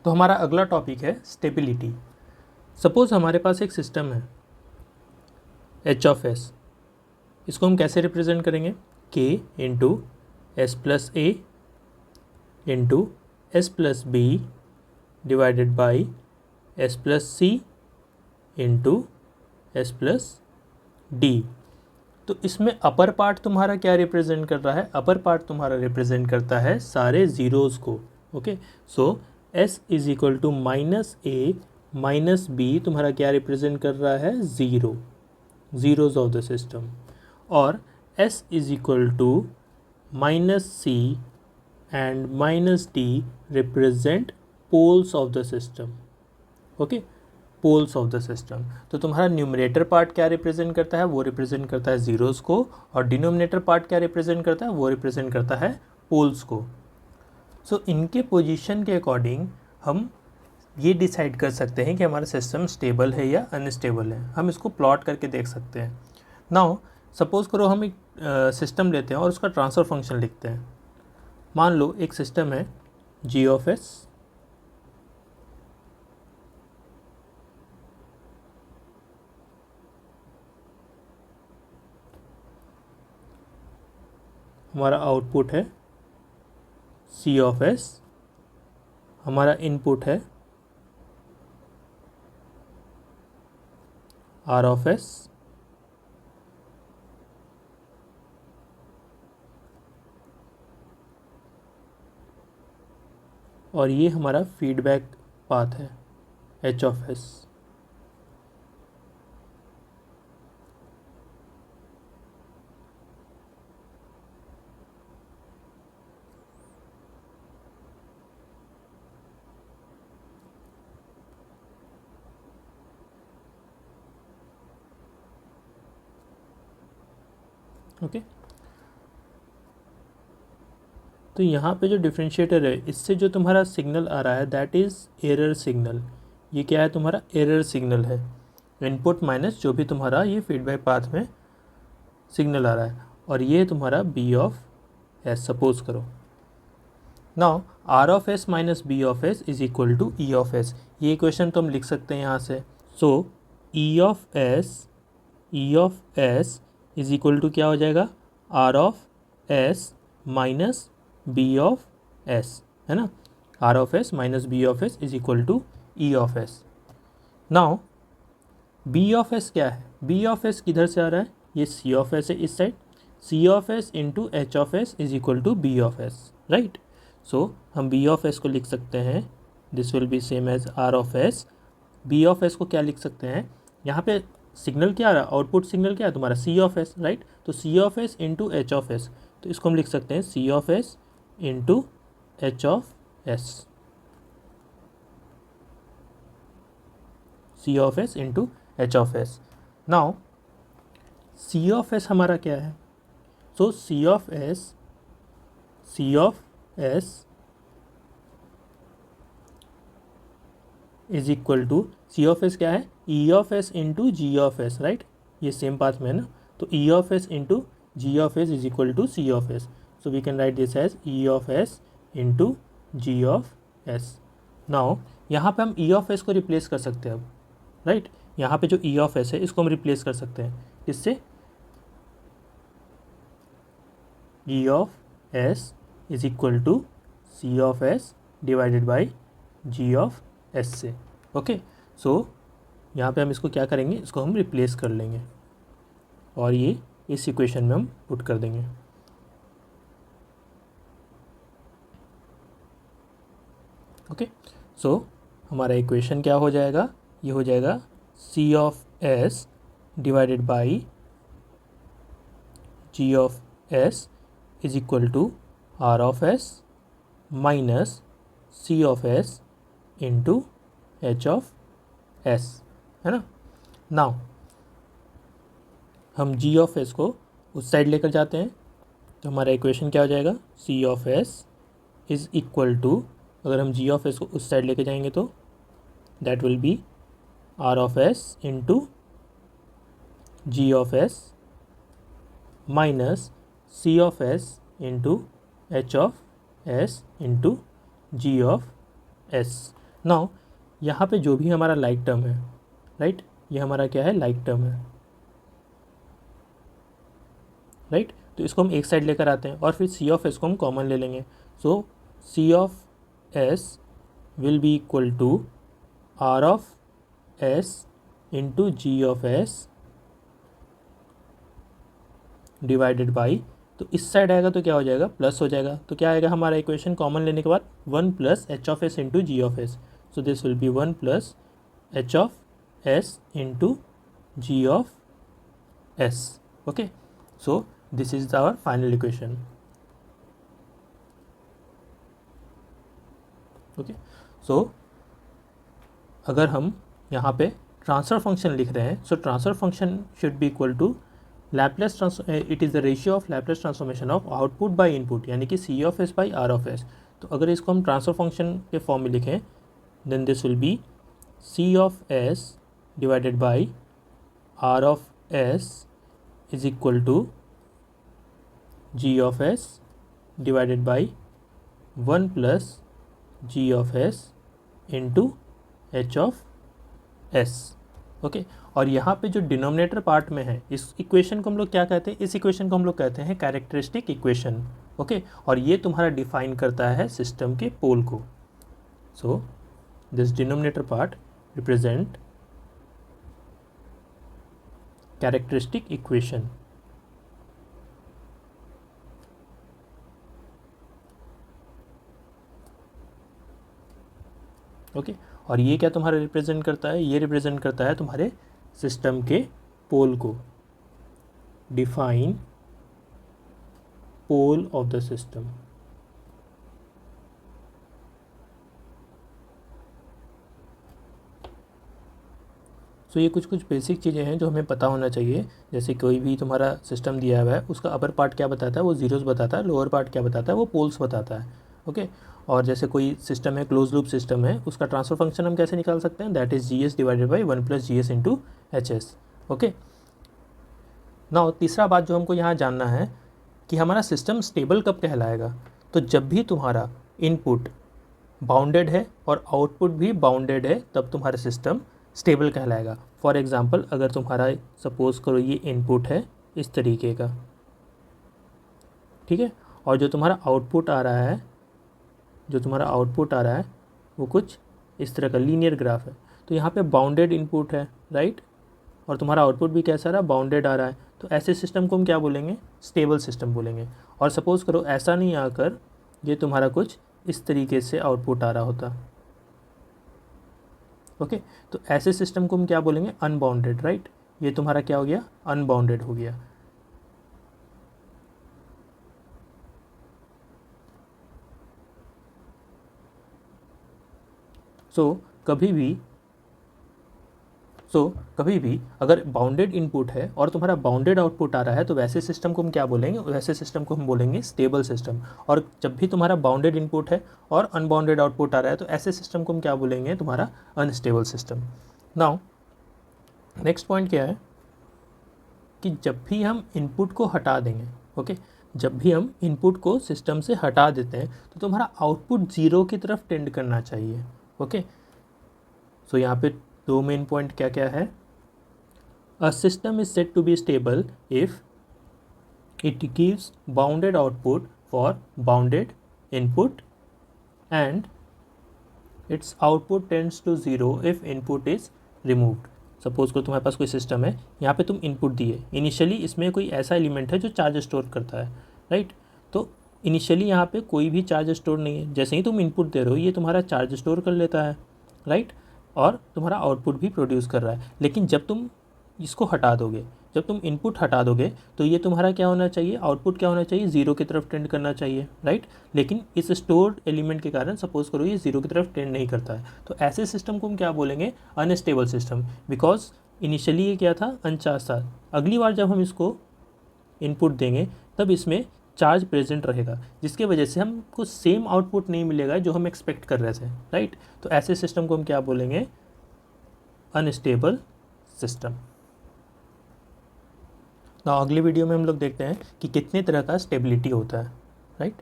तो हमारा अगला टॉपिक है स्टेबिलिटी। सपोज़ हमारे पास एक सिस्टम है एच ऑफ एस, इसको हम कैसे रिप्रेजेंट करेंगे? के into S plus A into S plus B divided by S plus C into S plus D. तो इसमें अपर पार्ट तुम्हारा क्या रिप्रेजेंट कर रहा है? अपर पार्ट तुम्हारा रिप्रेजेंट करता है सारे ज़ीरोज़ को। Okay, so S is equal to minus A minus B तुम्हारा क्या रिप्रेजेंट कर रहा है? Zero, zeros of the system. और S is equal to minus C and minus D represent poles of the system. Okay, poles of the system. तो तुम्हारा numerator part क्या represent करता है? वो रिप्रेजेंट करता है ज़ीरोज़ को, और डिनोमिनेटर पार्ट क्या रिप्रेजेंट करता है? वो रिप्रेजेंट करता है पोल्स को। सो इनके पोजीशन के अकॉर्डिंग हम ये डिसाइड कर सकते हैं कि हमारा सिस्टम स्टेबल है या अनस्टेबल है। हम इसको प्लॉट करके देख सकते हैं। नाउ सपोज़ करो हम एक सिस्टम लेते हैं और उसका ट्रांसफ़र फंक्शन लिखते हैं। मान लो एक सिस्टम है जी ऑफ एस हमारा आउटपुट है सी ऑफ एस, हमारा इनपुट है आर ऑफ एस, और ये हमारा फीडबैक पाथ है एच ऑफ एस। ओके, तो यहाँ पे जो डिफरेंशिएटर है, इससे जो तुम्हारा सिग्नल आ रहा है दैट इज़ एरर सिग्नल। ये क्या है? तुम्हारा एरर सिग्नल है। इनपुट माइनस जो भी तुम्हारा ये फीडबैक पाथ में सिग्नल आ रहा है, और ये तुम्हारा बी ऑफ एस सपोज करो। Now R of S minus B of S is equal to E of S. ये इक्वेशन तो हम लिख सकते हैं यहाँ से। So E of S is equal to क्या हो जाएगा? R of S minus B of S, है ना? Are of S minus B of S is equal to E of S. Now B of S क्या है? B of S किधर से आ रहा है? ये सी ऑफ एस है इस side. C of S into H of S is equal to B of S, right? So हम बी ऑफ एस को लिख सकते हैं, this will be same as R of S. B of S को क्या लिख सकते हैं? यहाँ पे सिग्नल क्या आ रहा है? आउटपुट सिग्नल क्या है तुम्हारा? C of S, right? तो C of S into H of S, तो इसको हम लिख सकते हैं C of S into H of S, C of S into H of S. Now C of S हमारा क्या है? So C of S is equal to, C of S क्या है? E of S into G of S, right? ये same path में है ना? तो ई of S into G of S is equal to C of S. So we can write this as E of S into G of S. Now यहाँ पे हम E of S को replace कर सकते हैं अब, राइट? यहाँ पे जो ई ऑफ एस है इसको हम रिप्लेस कर सकते हैं इससे, E of S is equal to C of S divided by G of S से। ओके, सो यहाँ पे हम इसको क्या करेंगे? इसको हम रिप्लेस कर लेंगे और ये इस इक्वेशन में हम पुट कर देंगे। ओके, सो हमारा इक्वेशन क्या हो जाएगा? ये हो जाएगा C of S divided by G of S is equal to R of S minus C of S into H of S, है ना? नाउ हम जी ऑफ एस को उस साइड लेकर जाते हैं, तो हमारा इक्वेशन क्या हो जाएगा? C of S is equal to, अगर हम जी ऑफ एस को उस साइड लेकर जाएंगे तो that will be R of S into G of S minus C of S into H of S into G of S. Now यहाँ पे जो भी हमारा लाइक टर्म है, राइट, ये हमारा क्या है, लाइक टर्म है, राइट। तो इसको हम एक साइड लेकर आते हैं और फिर सी ऑफ एस को हम कॉमन ले लेंगे। So C of S will be equal to R of S into G of S divided by, तो इस साइड आएगा तो क्या हो जाएगा, प्लस हो जाएगा। तो क्या आएगा हमारा इक्वेशन कॉमन लेने के बाद, 1 plus H of S into G of S. So this will be 1 plus H of S into G of S. Okay, so this is our final equation. Okay, so अगर हम यहाँ पे transfer function लिख रहे हैं, so transfer function should be equal to Laplace it is the ratio of Laplace transformation of output by input, यानी कि C of S by R of S. तो अगर इसको हम ट्रांसफर फंक्शन के फॉर्म में लिखें, then this will be C of S divided by R of S is equal to G of S divided by 1 plus G of S into H of S. Okay, और यहाँ पे जो denominator part में है, इस equation को हम लोग क्या कहते हैं, इस इक्वेशन को हम लोग कहते हैं कैरेक्टरिस्टिक इक्वेशन। ओके, और ये तुम्हारा डिफाइन करता है सिस्टम के पोल को। So this denominator part represent characteristic equation. Okay, और ये क्या तुम्हारा रिप्रेजेंट करता है, ये रिप्रेजेंट करता है तुम्हारे सिस्टम के पोल को। Define pole of the system. So ये कुछ बेसिक चीज़ें हैं जो हमें पता होना चाहिए। जैसे कोई भी तुम्हारा सिस्टम दिया हुआ है, उसका अपर पार्ट क्या बताता है, वो जीरोस बताता है, लोअर पार्ट क्या बताता है, वो पोल्स बताता है। ओके, और जैसे कोई सिस्टम है, क्लोज लूप सिस्टम है, उसका ट्रांसफर फंक्शन हम कैसे निकाल सकते हैं, that is G S divided by 1 plus G S into H S. Okay, now तीसरा बात जो हमको यहाँ जानना है कि हमारा सिस्टम स्टेबल कब कहलाएगा। तो जब भी तुम्हारा इनपुट बाउंडेड है और आउटपुट भी बाउंडेड है, तब तुम्हारा सिस्टम स्टेबल कहलाएगा। फॉर एग्ज़ाम्पल, अगर तुम्हारा सपोज करो ये इनपुट है इस तरीके का, ठीक है, और जो तुम्हारा आउटपुट आ रहा है, वो कुछ इस तरह का लीनियर ग्राफ है। तो यहाँ पे बाउंडेड इनपुट है, राइट, और तुम्हारा आउटपुट भी कैसा रहा, बाउंडेड आ रहा है। तो ऐसे सिस्टम को हम क्या बोलेंगे, स्टेबल सिस्टम बोलेंगे। और सपोज़ करो ऐसा नहीं आकर ये तुम्हारा कुछ इस तरीके से आउटपुट आ रहा होता, ओके, तो ऐसे सिस्टम को हम क्या बोलेंगे, अनबाउंडेड, राइट। ये तुम्हारा क्या हो गया, अनबाउंडेड हो गया। सो कभी भी अगर बाउंडेड इनपुट है और तुम्हारा बाउंडेड आउटपुट आ रहा है, तो वैसे सिस्टम को हम क्या बोलेंगे, वैसे सिस्टम को हम बोलेंगे स्टेबल सिस्टम। और जब भी तुम्हारा बाउंडेड इनपुट है और अनबाउंडेड आउटपुट आ रहा है, तो ऐसे सिस्टम को हम क्या बोलेंगे, तुम्हारा unstable system. Now next point क्या है कि जब भी हम इनपुट को हटा देंगे, ओके, जब भी हम इनपुट को सिस्टम से हटा देते हैं, तो तुम्हारा आउटपुट ज़ीरो की तरफ टेंड करना चाहिए। ओके, सो यहाँ पे दो मेन पॉइंट क्या क्या है। A system is said to be stable if it gives bounded output for bounded input and its output tends to zero if input is removed. Suppose को तुम्हारे पास कोई सिस्टम है, यहाँ पे तुम इनपुट दिए, इनिशियली इसमें कोई ऐसा एलिमेंट है जो चार्ज स्टोर करता है, राइट। तो इनिशियली यहाँ पे कोई भी चार्ज स्टोर नहीं है, जैसे ही तुम इनपुट दे रहे हो ये तुम्हारा चार्ज स्टोर कर लेता है, राइट, और तुम्हारा आउटपुट भी प्रोड्यूस कर रहा है। लेकिन जब तुम इसको हटा दोगे, जब तुम इनपुट हटा दोगे, तो ये तुम्हारा क्या होना चाहिए, आउटपुट क्या होना चाहिए, ज़ीरो की तरफ टेंड करना चाहिए, राइट। लेकिन इस स्टोर्ड एलिमेंट के कारण सपोज करो ये ज़ीरो की तरफ टेंड नहीं करता है, तो ऐसे सिस्टम को हम क्या बोलेंगे, अनस्टेबल सिस्टम। बिकॉज इनिशियली ये क्या था, अनचार्ज था। अगली बार जब हम इसको इनपुट देंगे तब इसमें चार्ज प्रेजेंट रहेगा, जिसके वजह से हमको सेम आउटपुट नहीं मिलेगा जो हम एक्सपेक्ट कर रहे थे, राइट। तो ऐसे सिस्टम को हम क्या बोलेंगे, अनस्टेबल सिस्टम। ना अगली वीडियो में हम लोग देखते हैं कि कितने तरह का स्टेबिलिटी होता है, राइट।